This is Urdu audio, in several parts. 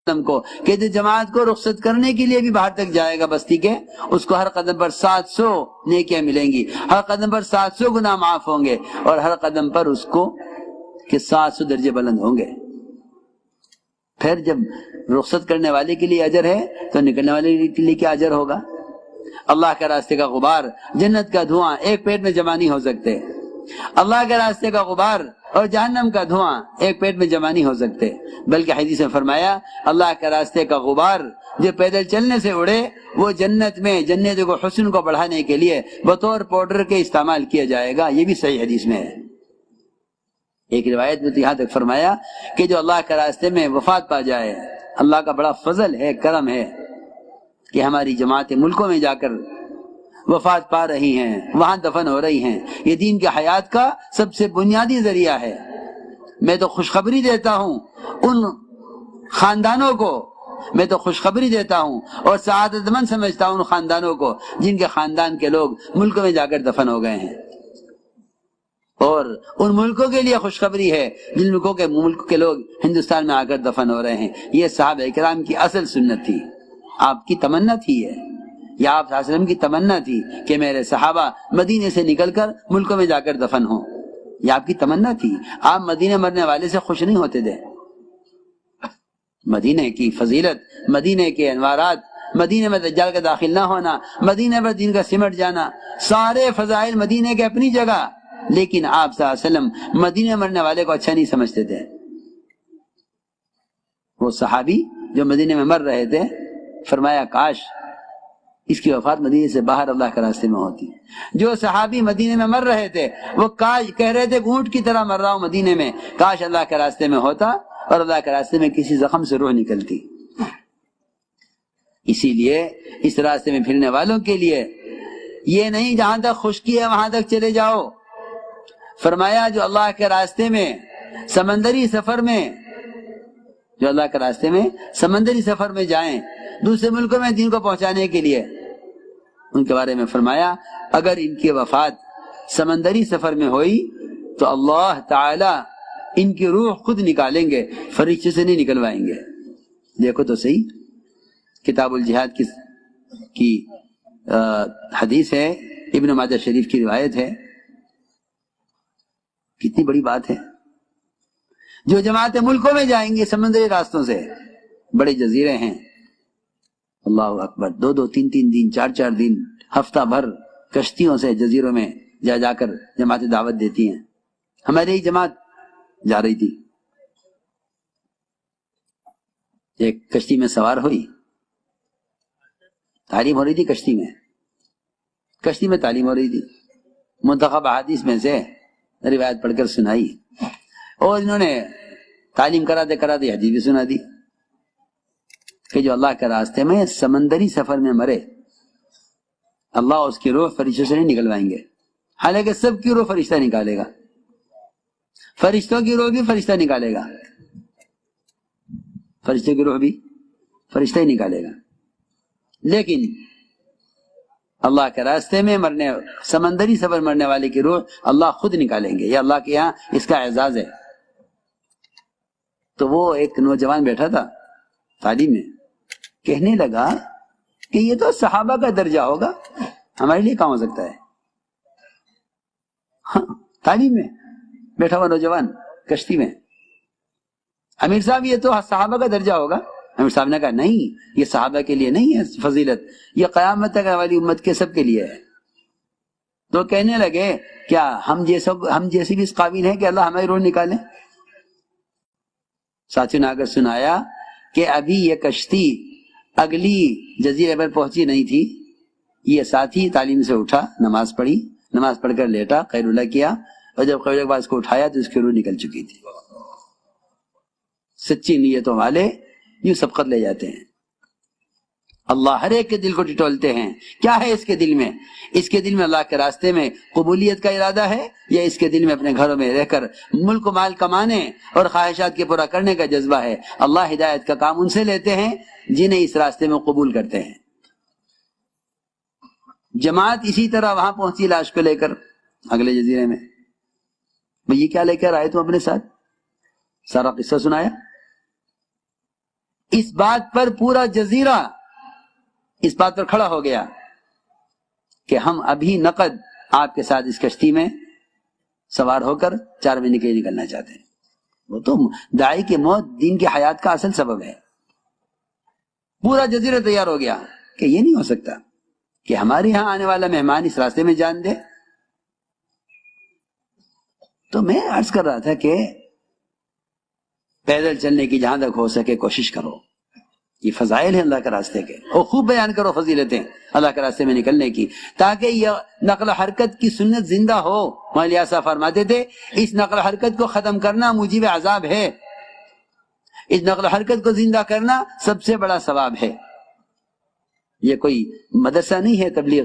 کو کہ جو جماعت کو رخصت کرنے کے لیے بھی باہر تک جائے گا بستی کے، اس کو ہر قدم پر 700 نیکیاں ملیں گی، ہر قدم پر 700 گناہ معاف ہوں گے، اور ہر قدم پر اس کو کہ 700 درجے بلند ہوں گے۔ پھر جب رخصت کرنے والے کے لیے اجر ہے تو نکلنے والے کے لیے کیا اجر ہوگا؟ اللہ کے راستے کا غبار، جنت کا دھواں ایک پیٹ میں جمع نہیں ہو سکتے، اللہ کے راستے کا غبار اور جہنم کا دھواں ایک پیٹ میں جمع نہیں ہو سکتے، بلکہ حدیث میں فرمایا اللہ کے راستے کا غبار جو پیدل چلنے سے اڑے وہ جنت میں جنت کو حسن کو بڑھانے کے لیے بطور پاؤڈر کے استعمال کیا جائے گا۔ یہ بھی صحیح حدیث میں ہے۔ ایک روایت میں تو یہاں تک فرمایا کہ جو اللہ کے راستے میں وفات پا جائے، اللہ کا بڑا فضل ہے، کرم ہے کہ ہماری جماعتیں ملکوں میں جا کر وفات پا رہی ہیں، وہاں دفن ہو رہی ہیں۔ یہ دین کی حیات کا سب سے بنیادی ذریعہ ہے۔ میں تو خوشخبری دیتا ہوں ان خاندانوں کو، میں تو خوشخبری دیتا ہوں اور سعادت مند سمجھتا ہوں ان خاندانوں کو جن کے خاندان کے لوگ ملکوں میں جا کر دفن ہو گئے ہیں، اور ان ملکوں کے لیے خوشخبری ہے جن ملک کے لوگ ہندوستان میں آ کر دفن ہو رہے ہیں۔ یہ صحابہ کرام کی اصل سنت تھی، آپ کی تمنا تھی، یا آپ صلی اللہ علیہ وسلم کی تمنا تھی کہ میرے صحابہ مدینے سے نکل کر ملکوں میں جا کر دفن ہوں، یہ آپ کی تمنا تھی۔ آپ مدینے مرنے والے سے خوش نہیں ہوتے تھے۔ مدینے کی فضیلت، مدینے کے انوارات، مدینے میں دجال کا داخل نہ ہونا، مدینے پر دین کا سمٹ جانا، سارے فضائل مدینے کے اپنی جگہ، لیکن آپ صلی اللہ علیہ وسلم مدینے مرنے والے کو اچھا نہیں سمجھتے تھے۔ وہ صحابی جو مدینے میں مر رہے تھے فرمایا کاش اس کی وفات مدینے سے باہر اللہ کے راستے میں ہوتی۔ جو صحابی مدینے میں مر رہے تھے وہ کاش کہہ رہے تھے اونٹ کی طرح مر رہا ہوں مدینے میں، کاش اللہ کے راستے میں ہوتا اور اللہ کے راستے میں کسی زخم سے روح نکلتی۔ اسی لیے اس راستے میں پھرنے والوں کے لیے یہ نہیں جہاں تک خشکی ہے وہاں تک چلے جاؤ، فرمایا جو اللہ کے راستے میں سمندری سفر میں، جو اللہ کے راستے میں سمندری سفر میں جائیں دوسرے ملکوں میں دین کو پہنچانے کے لیے، ان کے بارے میں فرمایا اگر ان کی وفات سمندری سفر میں ہوئی تو اللہ تعالی ان کی روح خود نکالیں گے، فرشتے سے نہیں نکلوائیں گے۔ دیکھو تو صحیح، کتاب الجہاد کی حدیث ہے، ابن ماجہ شریف کی روایت ہے، کتنی بڑی بات ہے۔ جو جماعتیں ملکوں میں جائیں گے سمندری راستوں سے، بڑے جزیرے ہیں، اللہ اکبر، 2 3 دن، 4 دن، ہفتہ بھر کشتیوں سے جزیروں میں جا کر جماعتیں دعوت دیتی ہیں۔ ہماری ہی جماعت جا رہی تھی، ایک کشتی میں سوار ہوئی، تعلیم ہو رہی تھی کشتی میں تعلیم ہو رہی تھی، منتخب احادیث میں سے روایت پڑھ کر سنائی، اور انہوں نے تعلیم کراتے حدیث بھی سنا دی کہ جو اللہ کے راستے میں سمندری سفر میں مرے اللہ اس کی روح فرشتوں سے نہیں نکلوائیں گے، حالانکہ سب کی روح فرشتہ نکالے گا، فرشتوں کی روح بھی فرشتہ نکالے گا، فرشتوں کی روح بھی فرشتہ ہی نکالے گا، لیکن اللہ کے راستے میں سمندری سفر مرنے والے کی روح اللہ خود نکالیں گے، یہ اللہ کے یہاں اس کا اعزاز ہے۔ تو وہ ایک نوجوان بیٹھا تھا تعلیم میں، کہنے لگا کہ یہ تو صحابہ کا درجہ ہوگا، ہمارے لیے کہاں ہو سکتا ہے؟ ہاں، تعلیم میں بیٹھا ہوا نوجوان کشتی میں، امیر صاحب یہ تو صحابہ کا درجہ ہوگا۔ امیر صاحب نے کہا نہیں، یہ صحابہ کے لیے نہیں ہے فضیلت، یہ قیامت تک والی امت کے سب کے لیے ہے۔ تو کہنے لگے کیا ہم جیسے بھی اس قابل ہیں کہ اللہ ہماری روح نکالے؟ ساتھیوں نے آگر سنایا کہ ابھی یہ کشتی اگلی جزیرے پر پہنچی نہیں تھی، یہ ساتھی تعلیم سے اٹھا، نماز پڑھی، نماز پڑھ کر لیٹا، خیر اللہ کیا، اور جب خیر اللہ کو اٹھایا تو اس کی روح نکل چکی تھی۔ سچی نیتوں والے یوں سبقت لے جاتے ہیں۔ اللہ ہر ایک کے دل کو ٹٹولتے ہیں، کیا ہے اس کے دل میں؟ اس کے دل میں اللہ کے راستے میں قبولیت کا ارادہ ہے، یا اس کے دل میں اپنے گھروں میں رہ کر ملک و مال کمانے اور خواہشات کے پورا کرنے کا جذبہ ہے؟ اللہ ہدایت کا کام ان سے لیتے ہیں جنہیں اس راستے میں قبول کرتے ہیں۔ جماعت اسی طرح وہاں پہنچی لاش کو لے کر اگلے جزیرے میں، یہ کیا لے کر آئے تم اپنے ساتھ؟ سارا قصہ سنایا۔ اس بات پر پورا جزیرہ اس بات پر کھڑا ہو گیا کہ ہم ابھی نقد آپ کے ساتھ اس کشتی میں سوار ہو کر 4 مہینے کے لیے نکلنا چاہتے ہیں. وہ تو داعی کی موت دین کی حیات کا اصل سبب ہے. پورا جزیرہ تیار ہو گیا کہ یہ نہیں ہو سکتا کہ ہمارے یہاں آنے والا مہمان اس راستے میں جان دے. تو میں عرض کر رہا تھا کہ پیدل چلنے کی جہاں تک ہو سکے کوشش کرو. یہ فضائل ہیں اللہ کے راستے کے، اور خوب بیان کرو فضیلتیں اللہ کے راستے میں نکلنے کی، تاکہ یہ نقل و حرکت کی سنت زندہ ہو. مولانا صاحب فرماتے تھے اس نقل و حرکت کو ختم کرنا موجب عذاب ہے، اس نقل و حرکت کو زندہ کرنا سب سے بڑا ثواب ہے. یہ کوئی مدرسہ نہیں ہے تبلیغ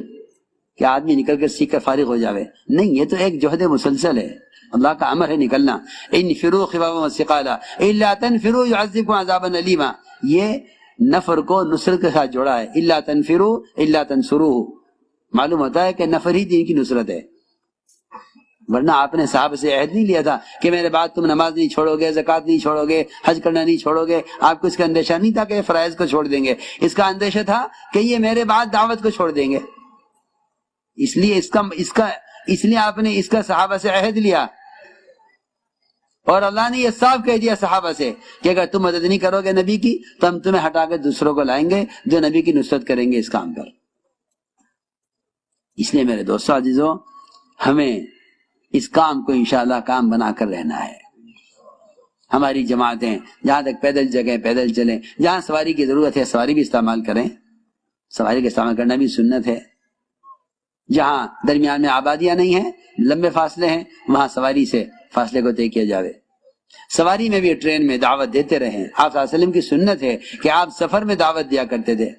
کہ آدمی نکل کر سیکھ کر فارغ ہو جاوے، نہیں، یہ تو ایک جہد مسلسل ہے، اللہ کا امر ہے نکلنا. انفروا خفافا وثقالا الا تنفروا يعذبكم عذابا الیما. یہ نفر کو نصرت کے ساتھ جوڑا ہے. الا تنفروا الا تنصروه. معلوم ہوتا ہے کہ نفر ہی دین کی نصرت ہے، ورنہ آپ نے صحابہ سے عہد نہیں لیا تھا کہ میرے بعد تم نماز نہیں چھوڑو گے، زکوٰۃ نہیں چھوڑو گے، حج کرنا نہیں چھوڑو گے. آپ کو اس کا اندیشہ نہیں تھا کہ یہ فرائض کو چھوڑ دیں گے، اس کا اندیشہ تھا کہ یہ میرے بعد دعوت کو چھوڑ دیں گے. اس لیے آپ نے اس کا صحابہ سے عہد لیا، اور اللہ نے یہ صاف کہہ دیا صحابہ سے کہ اگر تم مدد نہیں کرو گے نبی کی تو ہم تمہیں ہٹا کر دوسروں کو لائیں گے جو نبی کی نصرت کریں گے اس کام پر. اس لیے میرے دوستو عزیزو، ہمیں اس کام کو انشاءاللہ کام بنا کر رہنا ہے. ہماری جماعتیں جہاں تک پیدل جگہیں پیدل چلیں، جہاں سواری کی ضرورت ہے سواری بھی استعمال کریں، سواری کا استعمال کرنا بھی سنت ہے. جہاں درمیان میں آبادیاں نہیں ہیں، لمبے فاصلے ہیں، وہاں سواری سے فاصلے کو طے کیا جاوے. سواری میں بھی ٹرین میں دعوت دیتے رہیں. آپ صلی اللہ علیہ وسلم کی سنت ہے کہ آپ سفر میں دعوت دیا کرتے تھے.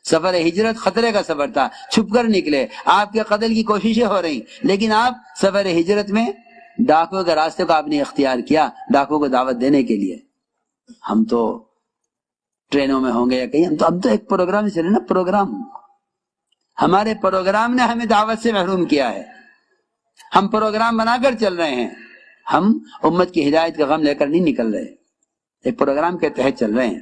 سفر ہجرت خطرے کا سفر تھا، چھپ کر نکلے، آپ کے قتل کی کوششیں ہو رہی، لیکن آپ سفر ہجرت میں ڈاکو کے راستے کو آپ نے اختیار کیا ڈاکو کو دعوت دینے کے لیے. ہم تو ٹرینوں میں ہوں گے یا کہیں، ہم تو ایک پروگرام چلے نا، پروگرام ہمارے پروگرام نے ہمیں دعوت سے محروم کیا ہے. ہم پروگرام بنا کر چل رہے ہیں، ہم امت کی ہدایت کا غم لے کر نہیں نکل رہے، ایک پروگرام کے تحت چل رہے ہیں.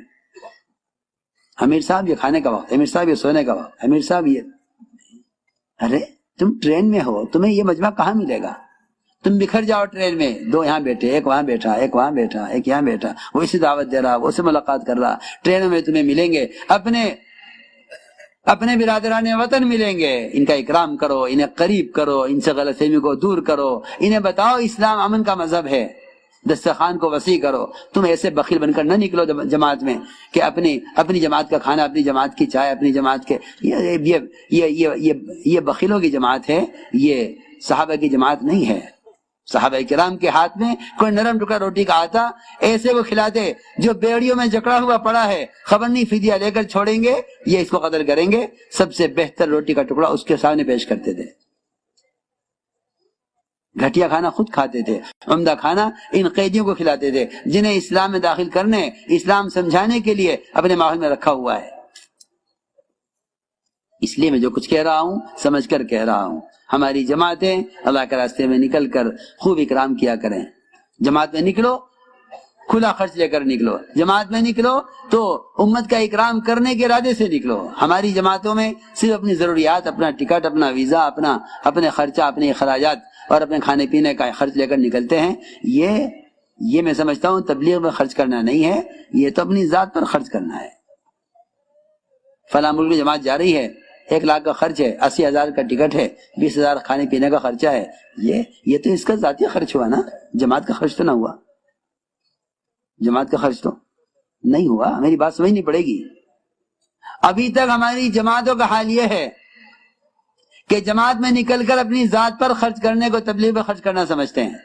امیر صاحب یہ کھانے کا وقت، امیر صاحب یہ سونے کا وقت، امیر صاحب یہ، ارے تم ٹرین میں ہو، تمہیں یہ مجمع کہاں ملے گا؟ تم بکھر جاؤ ٹرین میں، 2 یہاں بیٹھے، ایک وہاں بیٹھا، ایک وہاں بیٹھا، ایک یہاں بیٹھا، وہ اسے دعوت دے رہا، وہ اسے ملاقات کر رہا. ٹرینوں میں تمہیں ملیں گے اپنے برادران وطن ملیں گے. ان کا اکرام کرو، انہیں قریب کرو، ان سے غلط فہمی کو دور کرو، انہیں بتاؤ اسلام امن کا مذہب ہے، دسترخوان کو وسیع کرو. تم ایسے بخیل بن کر نہ نکلو جماعت میں کہ اپنی جماعت کا کھانا، اپنی جماعت کی چائے، اپنی جماعت کے، یہ بخیلوں کی جماعت ہے، یہ صحابہ کی جماعت نہیں ہے. صحابہ کرام کے ہاتھ میں کوئی نرم ٹکڑا روٹی کا آتا ایسے وہ کھلاتے جو بیڑیوں میں جکڑا ہوا پڑا ہے، خبر نہیں فدیہ لے کر چھوڑیں گے، یہ اس کو قدر کریں گے. سب سے بہتر روٹی کا ٹکڑا اس کے سامنے پیش کرتے تھے. گھٹیا کھانا خود کھاتے تھے، عمدہ کھانا ان قیدیوں کو کھلاتے تھے جنہیں اسلام میں داخل کرنے، اسلام سمجھانے کے لیے اپنے ماحول میں رکھا ہوا ہے. اس لیے میں جو کچھ کہہ رہا ہوں سمجھ کر کہہ رہا ہوں. ہماری جماعتیں اللہ کے راستے میں نکل کر خوب اکرام کیا کریں. جماعت میں نکلو کھلا خرچ لے کر نکلو، جماعت میں نکلو تو امت کا اکرام کرنے کے ارادے سے نکلو. ہماری جماعتوں میں صرف اپنی ضروریات، اپنا ٹکٹ، اپنا ویزا، اپنے خرچہ، اپنے اخراجات اور اپنے کھانے پینے کا خرچ لے کر نکلتے ہیں. یہ میں سمجھتا ہوں تبلیغ میں خرچ کرنا نہیں ہے، یہ تو اپنی ذات پر خرچ کرنا ہے. فلاں ملک میں جماعت جا رہی ہے، 1 لاکھ کا خرچ ہے، 80,000 کا ٹکٹ ہے، 20,000 کھانے پینے کا خرچہ ہے. یہ تو اس کا ذاتی خرچ ہوا نا، جماعت کا خرچ تو نہ ہوا. جماعت کا خرچ تو نہیں ہوا. میری بات سمجھنی پڑے گی. ابھی تک ہماری جماعتوں کا حال یہ ہے کہ جماعت میں نکل کر اپنی ذات پر خرچ کرنے کو تبلیغ میں خرچ کرنا سمجھتے ہیں.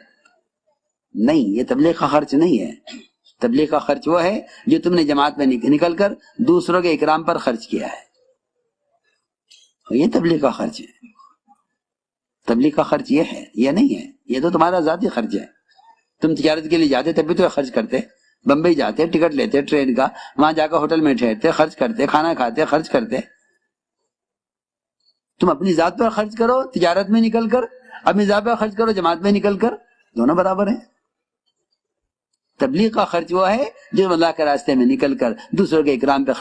نہیں، یہ تبلیغ کا خرچ نہیں ہے. تبلیغ کا خرچ وہ ہے جو تم نے جماعت میں نکل کر دوسروں کے اکرام پر خرچ کیا ہے، یہ تبلیغ کا خرچ ہے. تبلیغ کا خرچ یہ ہے، یہ نہیں ہے. یہ تو تمہارا ذاتی خرچ ہے. تم تجارت کے لیے جاتے تب بھی تو خرچ کرتے، بمبئی جاتے، ٹکٹ لیتے ٹرین کا، وہاں جا کر ہوٹل میں ٹھہرتے، خرچ کرتے، کھانا کھاتے، خرچ کرتے. تم اپنی ذات پر خرچ کرو تجارت میں نکل کر، اپنی ذات پر خرچ کرو جماعت میں نکل کر، دونوں برابر ہیں. تبلیغ کا خرچ وہ ہے جو اللہ کے راستے میں نکل کر دوسروں کے اکرام پہ